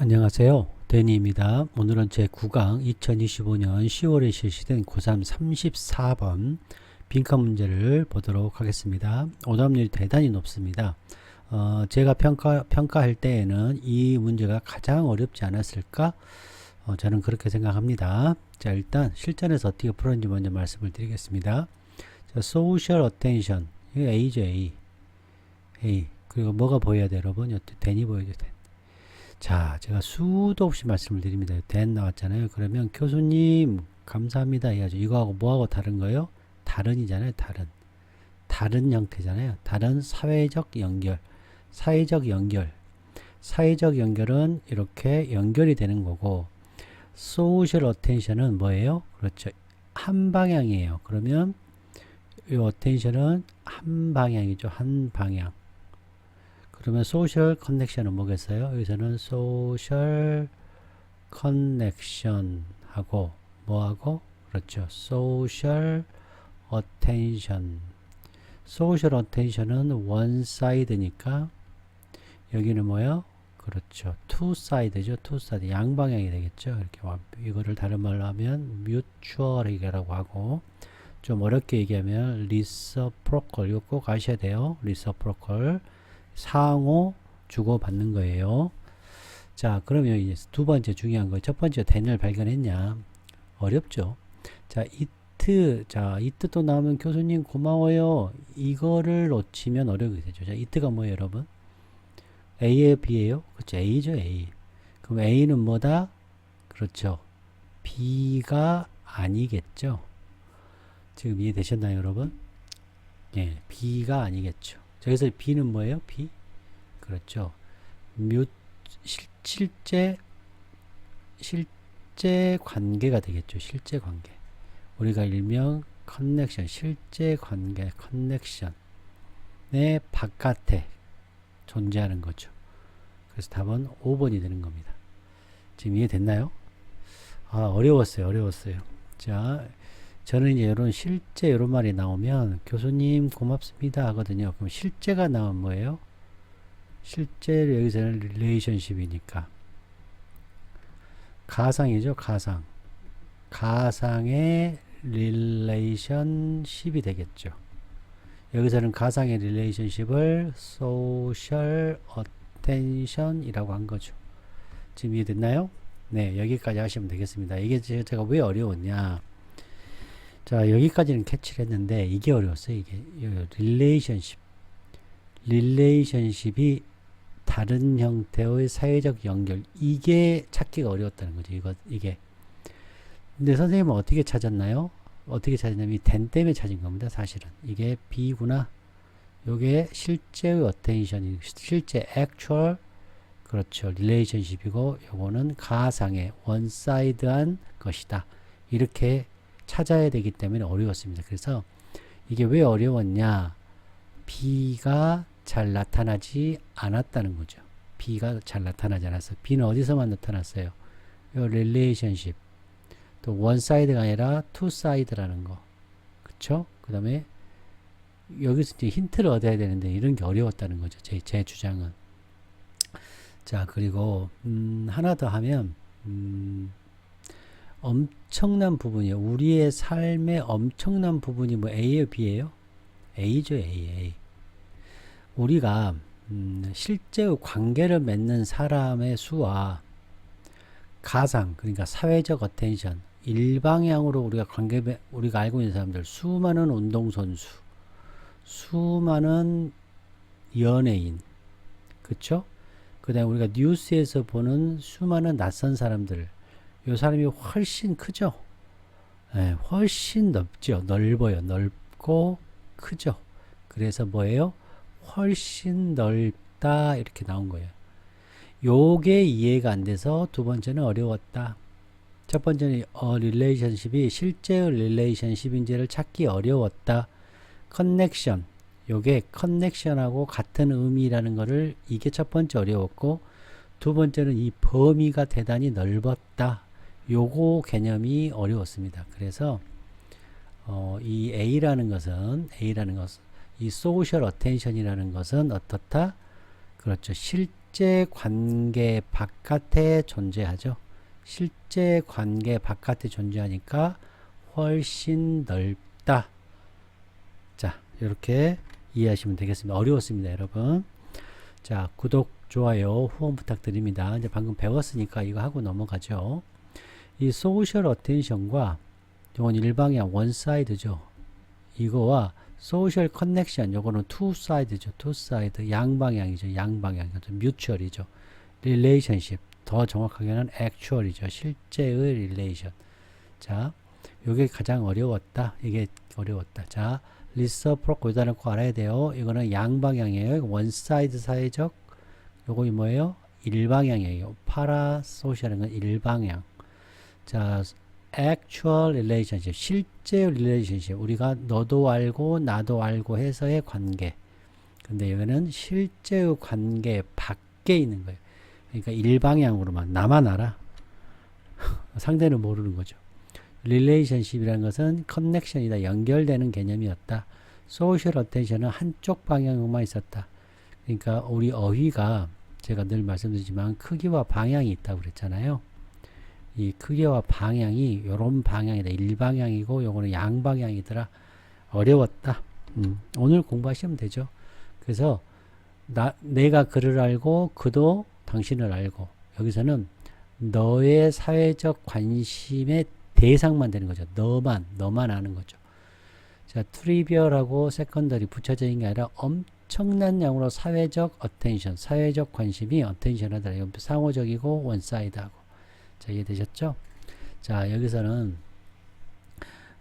안녕하세요. 데니입니다. 오늘은 제 9강 2025년 10월에 실시된 고3 34번 빈칸 문제를 보도록 하겠습니다. 오답률이 대단히 높습니다. 제가 평가할 때에는 이 문제가 가장 어렵지 않았을까? 저는 그렇게 생각합니다. 자, 일단 실전에서 어떻게 풀었는지 먼저 말씀을 드리겠습니다. 자, social attention. 이거 A죠, A. A. 그리고 뭐가 보여야 돼요, 여러분? 데니 보여야 돼. 자, 제가 수도 없이 말씀을 드립니다. 된 나왔잖아요. 그러면 교수님 감사합니다 해야죠. 이거하고 뭐하고 다른 거예요? 다른이잖아요. 다른 형태잖아요. 다른 사회적 연결. 사회적 연결은 이렇게 연결이 되는 거고, 소셜 어텐션은 뭐예요? 그렇죠. 한 방향이에요. 그러면 이 어텐션은 한 방향이죠. 한 방향. 그러면 소셜 커넥션은 뭐겠어요? 여기서는 소셜 커넥션 하고 뭐하고? 그렇죠. 소셜 어텐션. 소셜 어텐션은 원 사이드니까 여기는 뭐요? 그렇죠. 투 사이드죠. 투 사이드. 양방향이 되겠죠. 이렇게 이거를 다른 말로 하면 뮤추얼이라고 하고, 좀 어렵게 얘기하면 리서프로컬. 이거 꼭 아셔야 돼요. 리서프로컬. 상호 주고받는 거예요. 자, 그러면 이제 두 번째 중요한 거. 첫 번째 then을 발견했냐? 어렵죠. 자, it 또 나오면 교수님 고마워요. 이거를 놓치면 어려우게 되죠. 자, it가 뭐예요, 여러분? A예요, B예요? 그렇죠. A죠, A. 그럼 A는 뭐다? 그렇죠. B가 아니겠죠. 지금 이해되셨나요, 여러분? 예, B가 아니겠죠. 여기서 B는 뭐예요? B? 그렇죠. 실제 관계가 되겠죠. 실제 관계. 우리가 일명 커넥션, 실제 관계, 커넥션의 바깥에 존재하는 거죠. 그래서 답은 5번이 되는 겁니다. 지금 이해됐나요? 아, 어려웠어요. 자, 저는 이제 실제 이런 말이 나오면 교수님 고맙습니다 하거든요. 그럼 실제가 나오면 뭐예요? 실제 여기서는 릴레이션십이니까 가상이죠. 가상의 릴레이션십이 되겠죠. 여기서는 가상의 릴레이션십을 소셜 어텐션이라고 한 거죠. 지금 이해됐나요? 네, 여기까지 하시면 되겠습니다. 이게 제가 왜 어려웠냐? 자, 여기까지는 캐치를 했는데 이게 어려웠어요. 이게 릴레이션십이 다른 형태의 사회적 연결, 이게 찾기가 어려웠다는 거죠. 이게. 근데 선생님은 어떻게 찾았나요? 어떻게 찾았냐면 이 then 때문에 찾은 겁니다. 사실은 이게 B구나. 요게 실제의 어텐션이, 실제 actual, 그렇죠, 릴레이션십이고, 요거는 가상의 원사이드한 것이다. 이렇게 찾아야 되기 때문에 어려웠습니다. 그래서 이게 왜 어려웠냐? B가 잘 나타나지 않았다는 거죠. B가 잘 나타나지 않았어요. B는 어디서만 나타났어요? 요 릴레이션십. 또 원사이드가 아니라 투사이드라는 거. 그쵸? 그 다음에 여기서 이제 힌트를 얻어야 되는데 이런 게 어려웠다는 거죠. 제 주장은. 자, 그리고 하나 더 하면 엄청난 부분이에요. 우리의 삶의 엄청난 부분이 뭐 A예요, B예요? A죠, A. 우리가 실제의 관계를 맺는 사람의 수와 가상, 그러니까 사회적 어텐션, 일방향으로 우리가 알고 있는 사람들, 수많은 운동선수, 수많은 연예인, 그쵸? 그 다음에 우리가 뉴스에서 보는 수많은 낯선 사람들, 이 사람이 훨씬 크죠? 네, 훨씬 넓어요. 넓고 크죠? 그래서 뭐예요? 훨씬 넓다, 이렇게 나온 거예요. 요게 이해가 안 돼서 두 번째는 어려웠다. 첫 번째는 릴레이션십이 실제의 릴레이션십인지를 찾기 어려웠다. 커넥션, 요게 커넥션하고 같은 의미라는 거를, 이게 첫 번째 어려웠고, 두 번째는 이 범위가 대단히 넓었다. 요거 개념이 어려웠습니다. 그래서 이 A라는 것은 이 소셜 어텐션이라는 것은 어떻다? 그렇죠. 실제 관계 바깥에 존재하죠. 실제 관계 바깥에 존재하니까 훨씬 넓다. 자, 이렇게 이해하시면 되겠습니다. 어려웠습니다, 여러분. 자, 구독, 좋아요, 후원 부탁드립니다. 이제 방금 배웠으니까 이거 하고 넘어가죠. 이 소셜 어텐션과 이건 일방향 원사이드죠. 이거와 소셜 커넥션 요거는 투 사이드죠. 투 사이드 양방향이죠. 양방향 뮤추얼이죠. 릴레이션십 더 정확하게는 액추얼이죠. 실제의 릴레이션. 자, 요게 가장 어려웠다. 이게 어려웠다. 자, 리서프로코 요단을 꼭 알아야 돼요. 이거는 양방향이에요. 원사이드 사회적 요거 뭐예요? 일방향이에요. 파라소셜은 일방향. 자, actual relationship, 실제 relationship. 우리가 너도 알고 나도 알고 해서의 관계. 근데 여기는 실제의 관계 밖에 있는 거예요. 그러니까 일방향으로만 나만 알아. 상대는 모르는 거죠. relationship이라는 것은 connection이다. 연결되는 개념이었다. social attention은 한쪽 방향으로만 있었다. 그러니까 우리 어휘가 제가 늘 말씀드리지만 크기와 방향이 있다고 그랬잖아요. 이 크기와 방향이 요런 방향이다. 일방향이고 요거는 양방향이더라. 어려웠다. 오늘 공부하시면 되죠. 그래서 내가 그를 알고 그도 당신을 알고 여기서는 너의 사회적 관심의 대상만 되는 거죠. 너만 아는 거죠. 자, 트리비얼하고 세컨더리 붙여져 있는 게 아니라 엄청난 양으로 사회적 어텐션, 사회적 관심이 어텐션 하더라. 상호적이고 원사이드하고. 자, 이해되셨죠? 자, 여기서는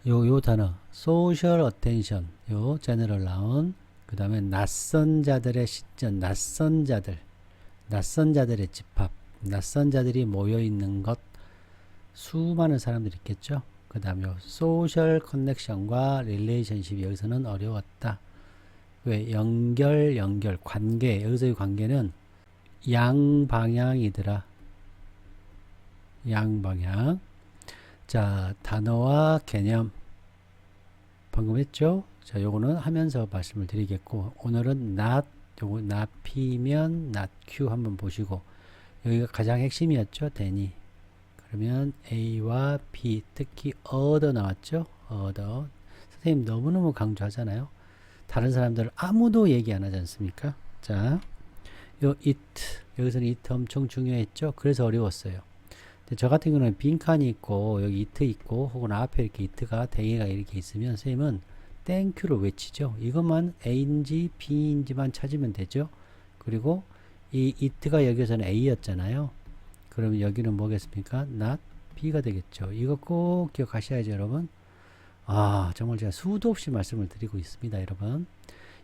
요 단어 social attention, 요 general noun, 그 다음에 낯선 자들의 시점, 낯선 자들의 집합, 낯선 자들이 모여 있는 것, 수많은 사람들이 있겠죠. 그 다음에 social connection과 relationship 여기서는 어려웠다. 왜? 연결, 관계. 여기서의 관계는 양방향이더라. 양방향. 자, 단어와 개념 방금 했죠? 자, 요거는 하면서 말씀을 드리겠고, 오늘은 not, 요거 not P면 not Q 한번 보시고, 여기가 가장 핵심이었죠? 대니. 그러면 A와 B, 특히 other 나왔죠? other. 선생님 너무너무 강조하잖아요. 다른 사람들 아무도 얘기 안 하지 않습니까? 자, 요 it, 여기서는 it 엄청 중요했죠? 그래서 어려웠어요. 저 같은 경우는 빈칸이 있고 여기 it 있고 혹은 앞에 이렇게 it가 대개가 이렇게 있으면 선생님은 땡큐를 외치죠. 이것만 A인지 B인지만 찾으면 되죠. 그리고 이 it가 여기서는 A였잖아요. 그러면 여기는 뭐겠습니까? not B가 되겠죠. 이거 꼭 기억하셔야죠, 여러분. 아, 정말 제가 수도 없이 말씀을 드리고 있습니다, 여러분.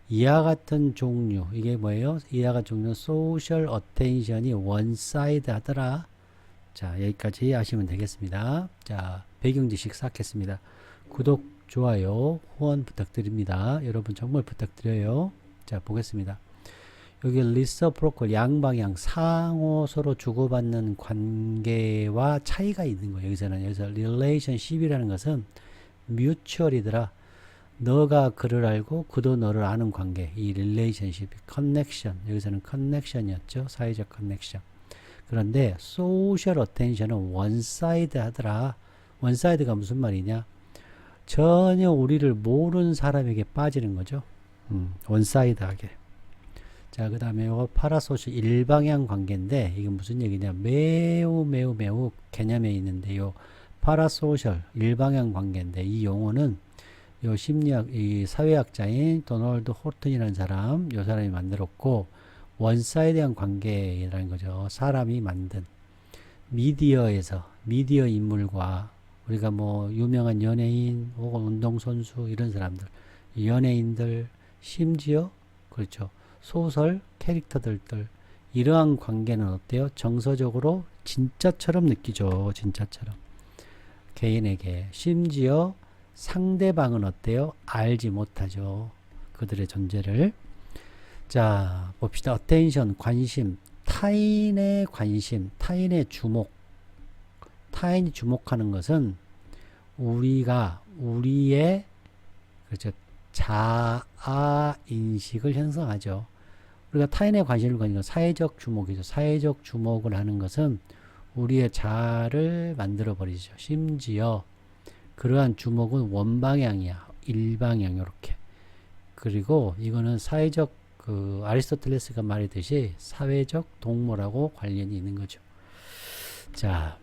이와 같은 종류, 이게 뭐예요? 이와 같은 종류는 소셜 어텐션이 원사이드 하더라. 자, 여기까지 하시면 되겠습니다. 자, 배경 지식 쌓겠습니다. 구독, 좋아요, 후원 부탁드립니다. 여러분 정말 부탁드려요. 자, 보겠습니다. 여기 리서프로컬 양방향 상호 서로 주고받는 관계와 차이가 있는 거예요. 여기서 relationship이라는 것은 mutual이더라. 너가 그를 알고 그도 너를 아는 관계. 이 relationship, connection. 여기서는 connection이었죠. 사회적 connection. 그런데 social attention은 원사이드 하더라. 원사이드가 무슨 말이냐? 전혀 우리를 모르는 사람에게 빠지는 거죠. 원사이드하게. 자, 그 다음에 이거 파라소셜 일방향 관계인데 이게 무슨 얘기냐? 매우 개념에 있는데요. 파라소셜 일방향 관계인데 이 용어는 요 심리학 이 사회학자인 도널드 호튼이라는 사람, 요 사람이 만들었고 원사이드한 관계라는 거죠. 사람이 만든 미디어에서 미디어 인물과 우리가 뭐 유명한 연예인 혹은 운동선수 이런 사람들, 연예인들, 심지어 그렇죠. 소설 캐릭터들들 이러한 관계는 어때요? 정서적으로 진짜처럼 느끼죠. 진짜처럼. 개인에게. 심지어 상대방은 어때요? 알지 못하죠. 그들의 존재를. 자, 봅시다. attention, 관심. 타인의 관심, 타인의 주목. 타인이 주목하는 것은 우리의 그렇죠. 자아 인식을 형성하죠. 우리가 타인의 관심을 가지는 건 사회적 주목이죠. 사회적 주목을 하는 것은 우리의 자아를 만들어 버리죠. 심지어 그러한 주목은 원방향이야. 일방향 이렇게. 그리고 이거는 사회적 아리스토텔레스가 말했듯이 사회적 동물하고 관련이 있는 거죠. 자,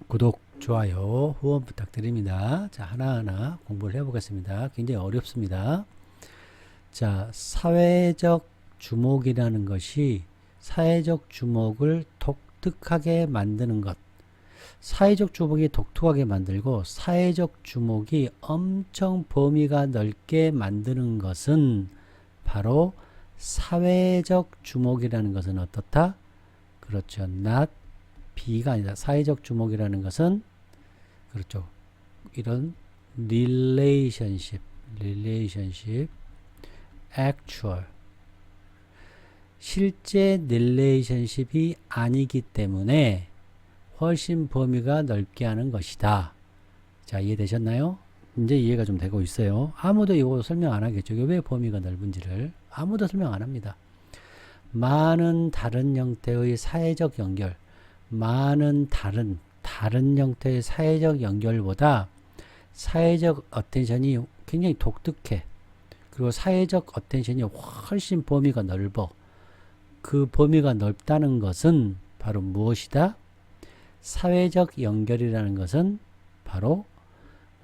구독, 좋아요, 후원 부탁드립니다. 자, 하나하나 공부를 해보겠습니다. 굉장히 어렵습니다. 자, 사회적 주목이라는 것이 사회적 주목을 독특하게 만드는 것. 사회적 주목이 독특하게 만들고 사회적 주목이 엄청 범위가 넓게 만드는 것은 바로 사회적 주목이라는 것은 어떻다? 그렇죠. not B가 아니다. 사회적 주목이라는 것은 그렇죠. 이런 relationship, actual 실제 relationship이 아니기 때문에 훨씬 범위가 넓게 하는 것이다. 자, 이해되셨나요? 이제 이해가 좀 되고 있어요. 아무도 이거 설명 안 하겠죠. 이게 왜 범위가 넓은지를 아무도 설명 안 합니다. 많은 다른 형태의 사회적 연결, 많은 다른 형태의 사회적 연결보다 사회적 어텐션이 굉장히 독특해. 그리고 사회적 어텐션이 훨씬 범위가 넓어. 그 범위가 넓다는 것은 바로 무엇이다? 사회적 연결이라는 것은 바로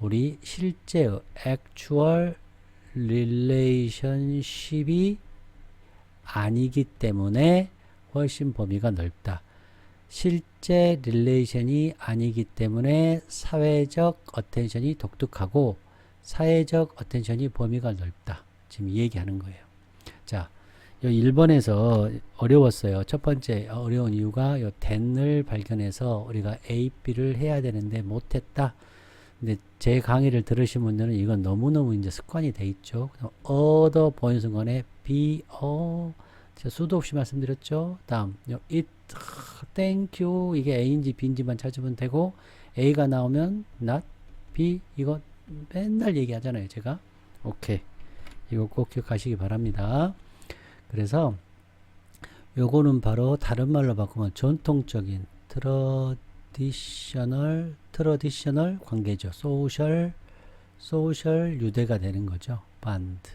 우리 실제의 actual relationship이 아니기 때문에 훨씬 범위가 넓다. 실제 릴레이션이 아니기 때문에 사회적 어텐션이 독특하고 사회적 어텐션이 범위가 넓다. 지금 이 얘기하는 거예요. 자, 요 1번에서 어려웠어요. 첫 번째 어려운 이유가 요 then을 발견해서 우리가 A, B를 해야 되는데 못했다. 근데 제 강의를 들으신 분들은 이건 너무너무 이제 습관이 돼 있죠. 얻어 보는 순간에 B, 제가 수도 없이 말씀드렸죠. 다음, it, thank you. 이게 A인지 B인지만 찾으면 되고, A가 나오면 not, B, 이거 맨날 얘기하잖아요. 제가. 오케이. 이거 꼭 기억하시기 바랍니다. 그래서 요거는 바로 다른 말로 바꾸면 전통적인 트러디셔널 관계죠. 소셜 유대가 되는 거죠. bond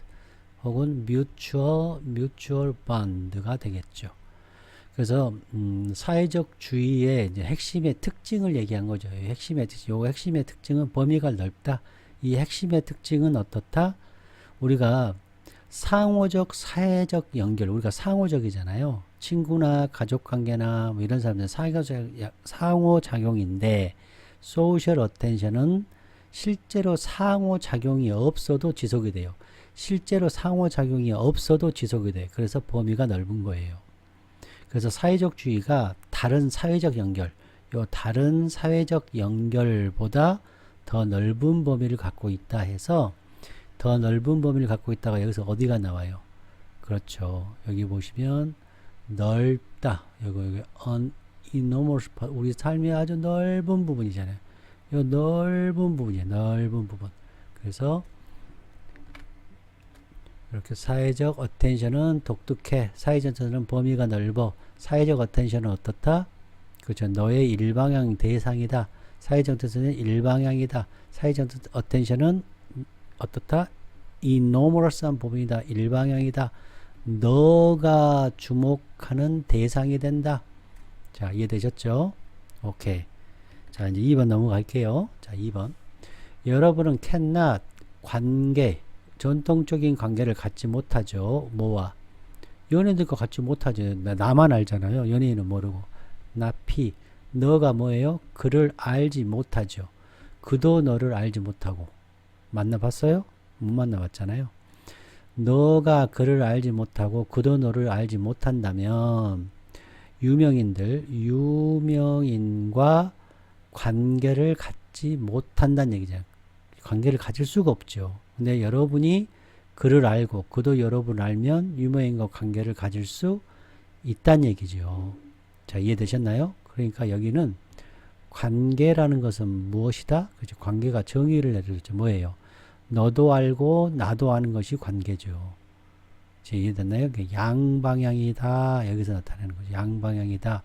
혹은 뮤추얼 bond가 되겠죠. 그래서 사회적 주의의 이제 핵심의 특징을 얘기한 거죠. 핵심의 특징은 범위가 넓다. 이 핵심의 특징은 어떻다? 우리가 상호적 사회적 연결, 우리가 상호적이잖아요. 친구나 가족관계나 뭐 이런 사람들은 상호작용인데 소셜 어텐션은 실제로 상호작용이 없어도 지속이 돼요. 실제로 상호작용이 없어도 지속이 돼요. 그래서 범위가 넓은 거예요. 그래서 사회적주의가 다른 사회적 연결, 요 다른 사회적 연결보다 더 넓은 범위를 갖고 있다 해서 더 넓은 범위를 갖고 있다가 여기서 어디가 나와요? 그렇죠. 여기 보시면 넓다. 여기 enormous part. 우리 삶의 아주 넓은 부분이잖아요. 이 넓은 부분이에요. 넓은 부분. 그래서 이렇게 사회적 어텐션은 독특해. 사회적 어텐션은 범위가 넓어. 사회적 어텐션은 어떻다? 그렇죠. 너의 일방향 대상이다. 사회적 어텐션은 일방향이다. 사회적 어텐션은 어떻다? enormous한 부분이다. 일방향이다. 너가 주목하는 대상이 된다. 자, 이해되셨죠? 오케이. 자, 이제 2번 넘어갈게요. 자, 2번. 여러분은 cannot 관계, 전통적인 관계를 갖지 못하죠. 뭐와? 연예인들과 갖지 못하죠. 나만 알잖아요. 연예인은 모르고. 나 P. 너가 뭐예요? 그를 알지 못하죠. 그도 너를 알지 못하고. 만나봤어요? 못 만나봤잖아요. 너가 그를 알지 못하고 그도 너를 알지 못한다면 유명인과 관계를 갖지 못한다는 얘기잖아요. 관계를 가질 수가 없죠. 근데 여러분이 그를 알고 그도 여러분을 알면 유명인과 관계를 가질 수 있다는 얘기죠. 자, 이해되셨나요? 그러니까 여기는 관계라는 것은 무엇이다? 그죠? 관계가 정의를 내려줬죠. 뭐예요? 너도 알고 나도 아는 것이 관계죠. 이제 이해됐나요? 양방향이다. 여기서 나타내는 거죠. 양방향이다.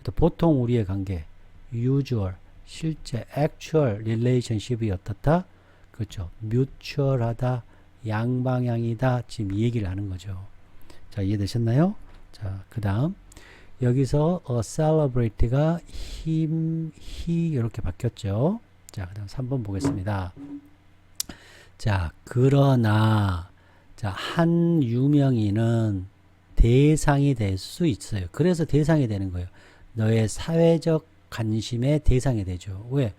또 보통 우리의 관계, usual, 실제, actual relationship이 어떻다? 그렇죠. mutual하다, 양방향이다. 지금 이 얘기를 하는 거죠. 자, 이해되셨나요? 자, 그 다음. 여기서 celebrate가 he 이렇게 바뀌었죠. 자, 그 다음 3번 보겠습니다. 자, 그러나, 자, 한 유명인은 대상이 될 수 있어요. 그래서 대상이 되는 거예요. 너의 사회적 관심의 대상이 되죠. 왜?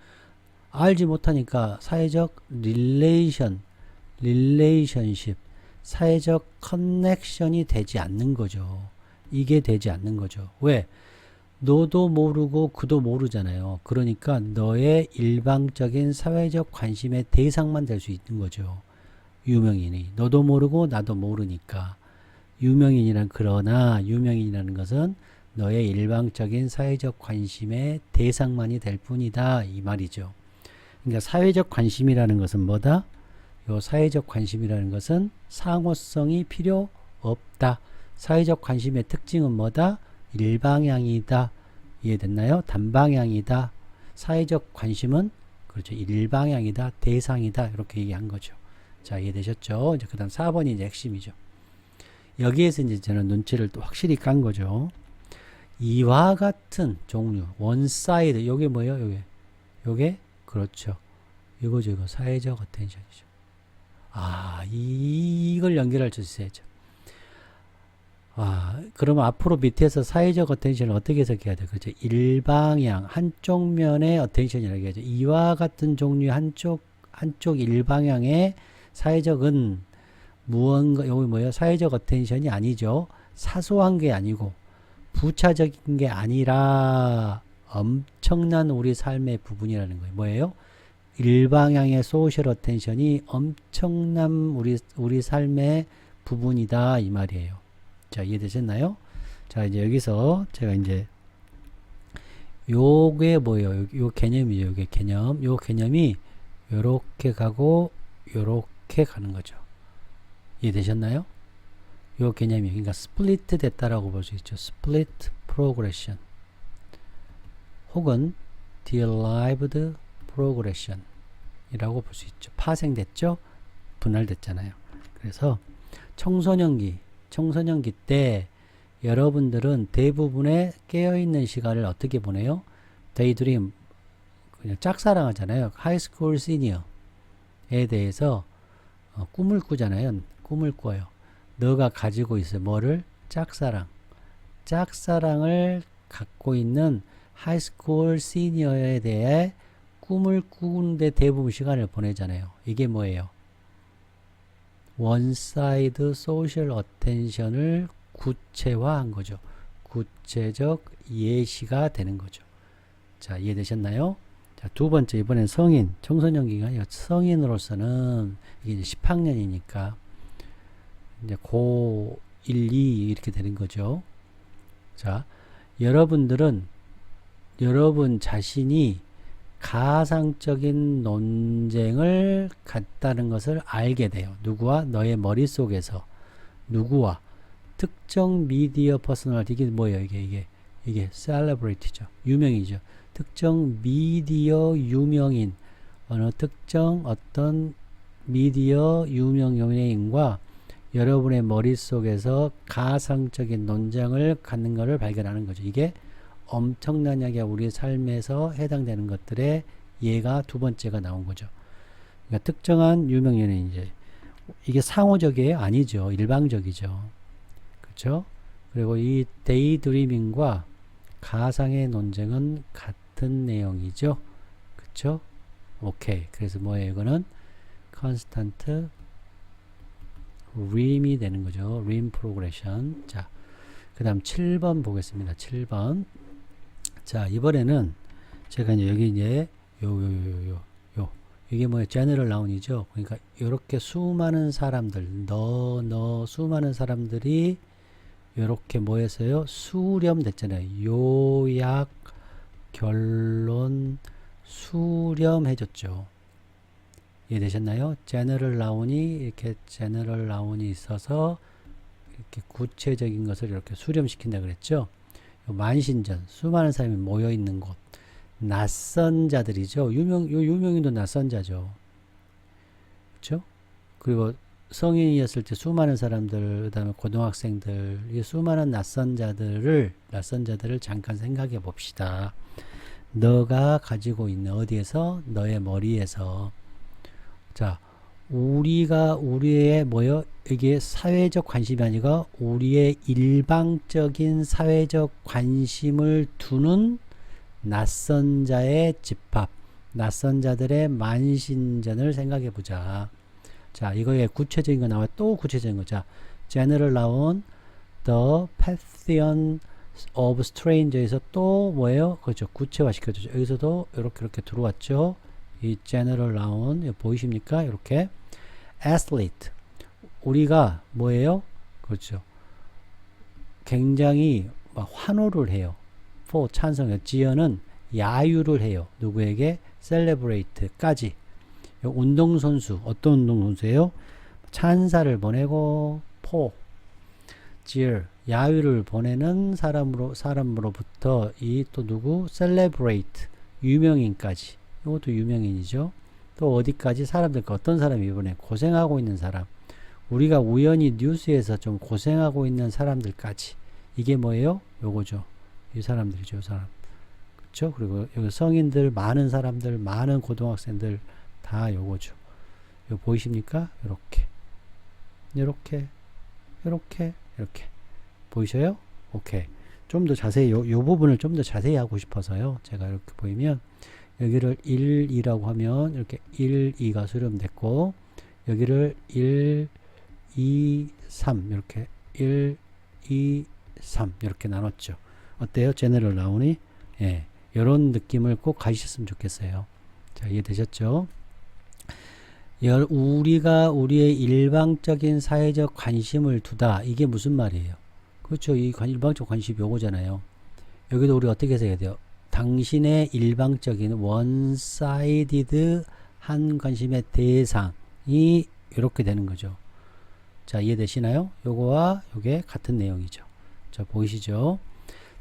알지 못하니까 사회적 릴레이션십, 사회적 커넥션이 되지 않는 거죠. 이게 되지 않는 거죠. 왜? 너도 모르고 그도 모르잖아요. 그러니까 너의 일방적인 사회적 관심의 대상만 될 수 있는 거죠. 유명인이. 너도 모르고 나도 모르니까. 그러나 유명인이라는 것은 너의 일방적인 사회적 관심의 대상만이 될 뿐이다. 이 말이죠. 그러니까 사회적 관심이라는 것은 뭐다? 요 사회적 관심이라는 것은 상호성이 필요 없다. 사회적 관심의 특징은 뭐다? 일방향이다. 이해됐나요? 단방향이다. 사회적 관심은 그렇죠. 일방향이다. 대상이다. 이렇게 얘기한 거죠. 자, 이해되셨죠? 이제 그 다음 4번이 이제 핵심이죠. 여기에서 이제 저는 눈치를 또 확실히 깐 거죠. 이와 같은 종류, 원사이드, 요게 뭐예요? 요게 그렇죠. 이거죠. 이거 사회적 어텐션이죠. 아, 이걸 연결할 수 있어야죠. 아, 그러면 앞으로 밑에서 사회적 어텐션을 어떻게 해석해야 돼? 그렇죠. 일방향, 한쪽 면의 어텐션이라고 하죠. 이와 같은 종류의 한쪽 일방향의 사회적은 무언가, 여기 뭐예요? 사회적 어텐션이 아니죠. 사소한 게 아니고, 부차적인 게 아니라 엄청난 우리 삶의 부분이라는 거예요. 뭐예요? 일방향의 소셜 어텐션이 엄청난 우리 삶의 부분이다. 이 말이에요. 자, 이해되셨나요? 자, 이제 여기서 제가 이제 요게 뭐예요? 요 개념이죠. 요게 개념. 요 개념이 요렇게 가고 요렇게 가는 거죠. 이해되셨나요? 요 개념이 그러니까 스플리트 됐다라고 볼 수 있죠. 스플리트 프로그레션 혹은 derived progression 이라고 볼 수 있죠. 파생됐죠? 분할됐잖아요. 그래서 청소년기 때 여러분들은 대부분의 깨어있는 시간을 어떻게 보내요? 데이드림, 그냥 짝사랑하잖아요. 하이스쿨 시니어에 대해서 꿈을 꾸잖아요. 꿈을 꿔요. 너가 가지고 있어. 뭐를? 짝사랑. 짝사랑을 갖고 있는 하이스쿨 시니어에 대해 꿈을 꾸는데 대부분 시간을 보내잖아요. 이게 뭐예요? 원사이드 소셜 어텐션을 구체화한 거죠. 구체적 예시가 되는 거죠. 자, 이해되셨나요? 자, 두 번째, 이번엔 성인, 청소년기가 아니라 성인으로서는 이게 이제 10학년이니까 이제 고 1, 2 이렇게 되는 거죠. 자, 여러분들은 여러분 자신이 가상적인 논쟁을 갖다는 것을 알게 돼요. 누구와? 너의 머릿속에서. 누구와? 특정 미디어 퍼스널리티. 이게 뭐예요? 이게 셀러브리티죠. 유명이죠. 특정 미디어 유명인, 어느 특정 어떤 미디어 유명 연예인과 여러분의 머릿속에서 가상적인 논쟁을 갖는 것을 발견하는 거죠. 이게 엄청나게 우리 삶에서 해당되는 것들의 예가 두 번째가 나온 거죠. 그러니까 특정한 유명 연예인, 이제 이게 상호적이에요? 아니죠. 일방적이죠. 그렇죠? 그리고 이 데이드리밍과 가상의 논쟁은 같은 내용이죠. 그렇죠? 오케이. 그래서 뭐예요? 이거는 컨스탄트 림이 되는 거죠. 림 프로그레션. 자, 그 다음 7번 보겠습니다. 7번. 자, 이번에는 제가 이제 여기 이제 이게 뭐예요? 제너럴 나운이죠. 그러니까 이렇게 수많은 사람들, 수많은 사람들이 이렇게 모여서요, 수렴됐잖아요. 요약, 결론, 수렴해줬죠. 이해되셨나요? 제너럴 나운이 이렇게 제너럴 나운이 있어서 이렇게 구체적인 것을 이렇게 수렴시킨다 그랬죠. 만신전, 수많은 사람이 모여 있는 곳, 낯선 자들이죠. 유명인도 낯선 자죠. 그렇죠? 그리고 성인이었을 때 수많은 사람들, 그다음에 고등학생들, 이 수많은 낯선 자들을 잠깐 생각해 봅시다. 너가 가지고 있는 어디에서? 너의 머리에서. 자, 우리의 뭐요? 이게 사회적 관심이 아니고 우리의 일방적인 사회적 관심을 두는 낯선 자의 집합, 낯선 자들의 만신전을 생각해 보자. 자, 이거에 구체적인 거 나와요. 또 구체적인 거. 자, general 나온 the pantheon of strange에서 또 뭐예요? 그렇죠. 구체화 시켜주죠. 여기서도 이렇게 들어왔죠. 이 general 나온 보이십니까? 이렇게 athlete 우리가 뭐예요? 그렇죠. 굉장히 막 환호를 해요. for 찬성해요. 지어는 야유를 해요. 누구에게? celebrate까지. 운동선수 어떤 운동선수예요? 찬사를 보내고 for 지을 야유를 보내는 사람으로부터 이 또 누구? celebrate 유명인까지. 이것도 유명인이죠. 또 어디까지? 사람들과 어떤 사람이 이번에 고생하고 있는 사람, 우리가 우연히 뉴스에서 좀 고생하고 있는 사람들까지. 이게 뭐예요? 요거죠. 이 사람들이죠. 이 사람. 그렇죠? 그리고 여기 성인들, 많은 사람들, 많은 고등학생들 다 요거죠. 요 보이십니까? 요렇게 보이셔요? 오케이. 좀 더 자세히 요 부분을 좀 더 자세히 하고 싶어서요. 제가 이렇게 보이면 여기를 1, 2라고 하면 이렇게 1, 2가 수렴됐고 여기를 1, 2, 3 이렇게 1, 2, 3 이렇게 나눴죠. 어때요? 제너럴 나오니? 예. 이런 느낌을 꼭 가지셨으면 좋겠어요. 자, 이해되셨죠? 우리가 우리의 일방적인 사회적 관심을 두다. 이게 무슨 말이에요? 그렇죠. 이 일방적 관심이 요거잖아요. 여기도 우리 어떻게 해석해야 돼요? 당신의 일방적인 one-sided 한 관심의 대상이 이렇게 되는 거죠. 자, 이해되시나요? 요거와 요게 같은 내용이죠. 자, 보이시죠?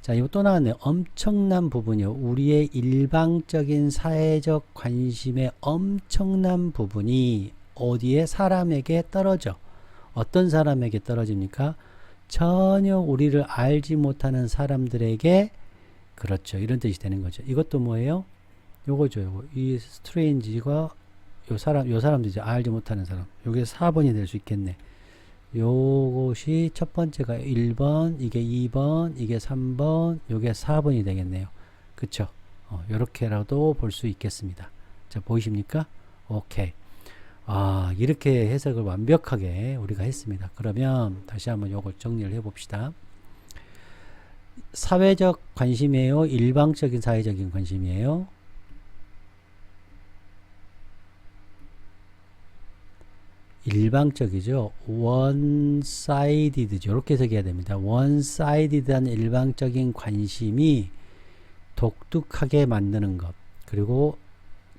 자, 이거 또 나왔네요. 엄청난 부분이요. 우리의 일방적인 사회적 관심의 엄청난 부분이 어디에? 사람에게 떨어져. 어떤 사람에게 떨어집니까? 전혀 우리를 알지 못하는 사람들에게. 그렇죠. 이런 뜻이 되는 거죠. 이것도 뭐예요? 요거죠. 요거. 이 스트레인지가 요 사람들 이제 알지 못하는 사람. 요게 4번이 될 수 있겠네. 요것이 첫 번째가 1번, 이게 2번, 이게 3번, 요게 4번이 되겠네요. 그쵸? 요렇게라도 볼 수 있겠습니다. 자, 보이십니까? 오케이. 아, 이렇게 해석을 완벽하게 우리가 했습니다. 그러면 다시 한번 요걸 정리를 해 봅시다. 사회적 관심이에요? 일방적인 사회적인 관심이에요? 일방적이죠. one-sided죠. 이렇게 해석해야 됩니다. one-sided한 일방적인 관심이 독특하게 만드는 것, 그리고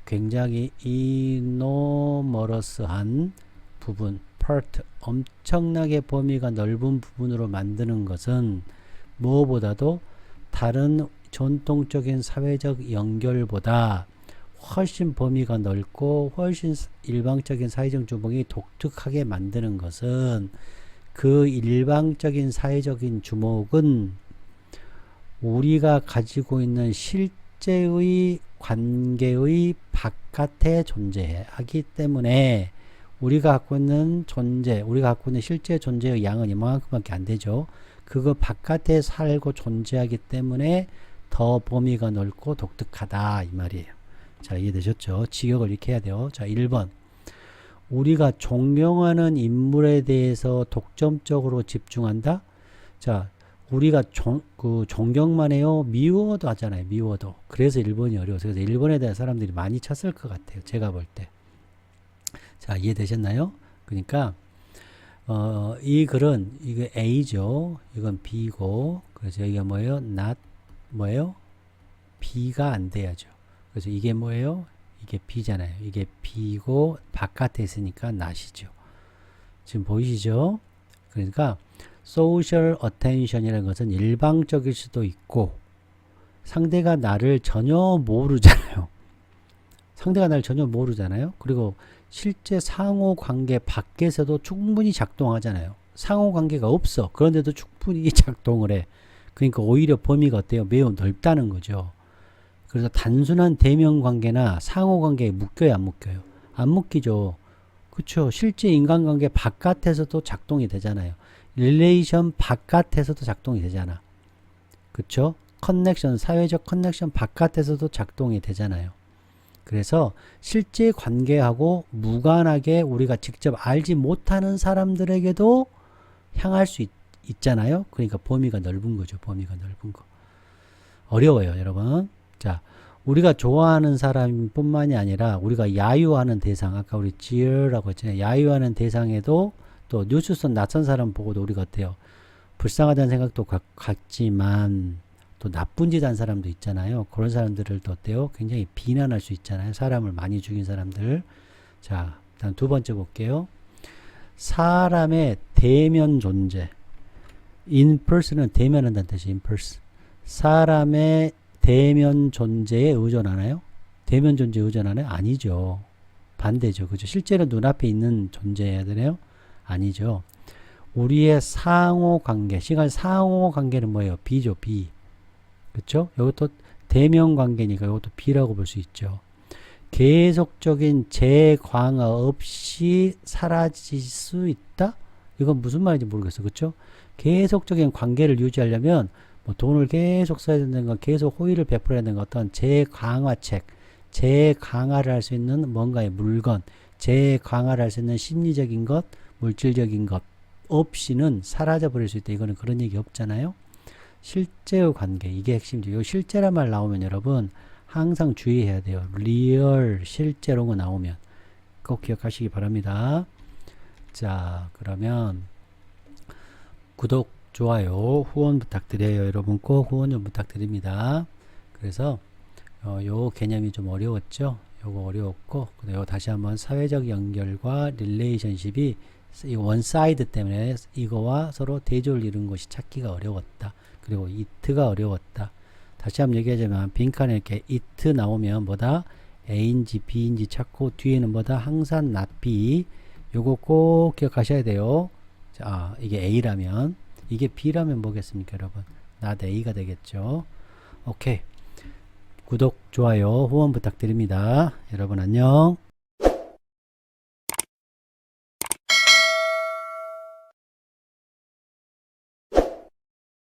굉장히 enormous한 부분, part, 엄청나게 범위가 넓은 부분으로 만드는 것은 무엇보다도 다른 전통적인 사회적 연결보다 훨씬 범위가 넓고 훨씬 일방적인 사회적 주목이 독특하게 만드는 것은 그 일방적인 사회적인 주목은 우리가 가지고 있는 실제의 관계의 바깥에 존재하기 때문에 우리가 갖고 있는 실제 존재의 양은 이만큼밖에 안 되죠. 그거 바깥에 살고 존재하기 때문에 더 범위가 넓고 독특하다 이 말이에요. 자, 이해되셨죠? 직역을 이렇게 해야 돼요. 자, 1번. 우리가 존경하는 인물에 대해서 독점적으로 집중한다? 자, 우리가 존경만 해요? 미워도 하잖아요. 미워도. 그래서 1번이 어려워서. 그래서 1번에 대한 사람들이 많이 쳤을 것 같아요. 제가 볼 때. 자, 이해되셨나요? 그러니까, 이 글은, 이게 A죠. 이건 B고, 그래서 여기가 뭐예요? not, 뭐예요? B가 안 돼야죠. 그래서 이게 뭐예요? 이게 B잖아요. 이게 B고 바깥에 있으니까 not이죠. 지금 보이시죠? 그러니까 social attention이라는 것은 일방적일 수도 있고 상대가 나를 전혀 모르잖아요. 상대가 나를 전혀 모르잖아요. 그리고 실제 상호관계 밖에서도 충분히 작동하잖아요. 상호관계가 없어. 그런데도 충분히 작동을 해. 그러니까 오히려 범위가 어때요? 매우 넓다는 거죠. 그래서 단순한 대면관계나 상호관계에 묶여요, 안 묶여요? 안 묶이죠. 그쵸? 실제 인간관계 바깥에서도 작동이 되잖아요. 릴레이션 바깥에서도 작동이 되잖아. 그쵸? 커넥션, 사회적 커넥션 바깥에서도 작동이 되잖아요. 그래서 실제 관계하고 무관하게 우리가 직접 알지 못하는 사람들에게도 향할 수 있잖아요. 그러니까 범위가 넓은 거죠. 범위가 넓은 거. 어려워요, 여러분. 자, 우리가 좋아하는 사람뿐만이 아니라 우리가 야유하는 대상, 아까 우리 지어라고 했잖아요. 야유하는 대상에도 또 뉴스선 낯선 사람 보고도 우리가 어때요? 불쌍하다는 생각도 갖지만 또 나쁜 짓 한 사람도 있잖아요. 그런 사람들을 또 어때요? 굉장히 비난할 수 있잖아요. 사람을 많이 죽인 사람들. 자, 일단 두 번째 볼게요. 사람의 대면 존재. in person은 대면한다는 뜻이 in person. 사람의 대면 존재에 의존하나요? 대면 존재에 의존하나요? 아니죠. 반대죠. 그죠? 실제로 눈앞에 있는 존재여야 되나요? 아니죠. 우리의 상호관계, 시간 상호관계는 뭐예요? B죠, B. 그렇죠? 이것도 대면 관계니까 이것도 B라고 볼 수 있죠. 계속적인 재광화 없이 사라질 수 있다? 이건 무슨 말인지 모르겠어. 그렇죠? 계속적인 관계를 유지하려면 뭐 돈을 계속 써야 된다든가 계속 호의를 베풀어야 된다든가 어떤 재강화책, 재강화를 할 수 있는 뭔가의 물건, 재강화를 할 수 있는 심리적인 것, 물질적인 것 없이는 사라져 버릴 수 있다. 이거는 그런 얘기 없잖아요. 실제의 관계, 이게 핵심이죠. 이 실제란 말 나오면 여러분 항상 주의해야 돼요. 리얼, 실제로가 나오면 꼭 기억하시기 바랍니다. 자, 그러면 구독, 좋아요, 후원 부탁드려요. 여러분 꼭 후원 좀 부탁드립니다. 그래서 요 개념이 좀 어려웠죠. 요거 어려웠고, 그리고 다시 한번 사회적 연결과 릴레이션십이 이 원사이드 때문에 이거와 서로 대조를 이룬 것이 찾기가 어려웠다. 그리고 it가 어려웠다. 다시 한번 얘기하자면 빈칸에 이렇게 it 나오면 뭐다? A인지 B인지 찾고 뒤에는 뭐다? 항상 not B. 요거 꼭 기억하셔야 돼요. 자, 이게 A라면 이게 B라면 뭐겠습니까, 여러분? not A가 되겠죠. 오케이. 구독, 좋아요, 후원 부탁드립니다. 여러분 안녕.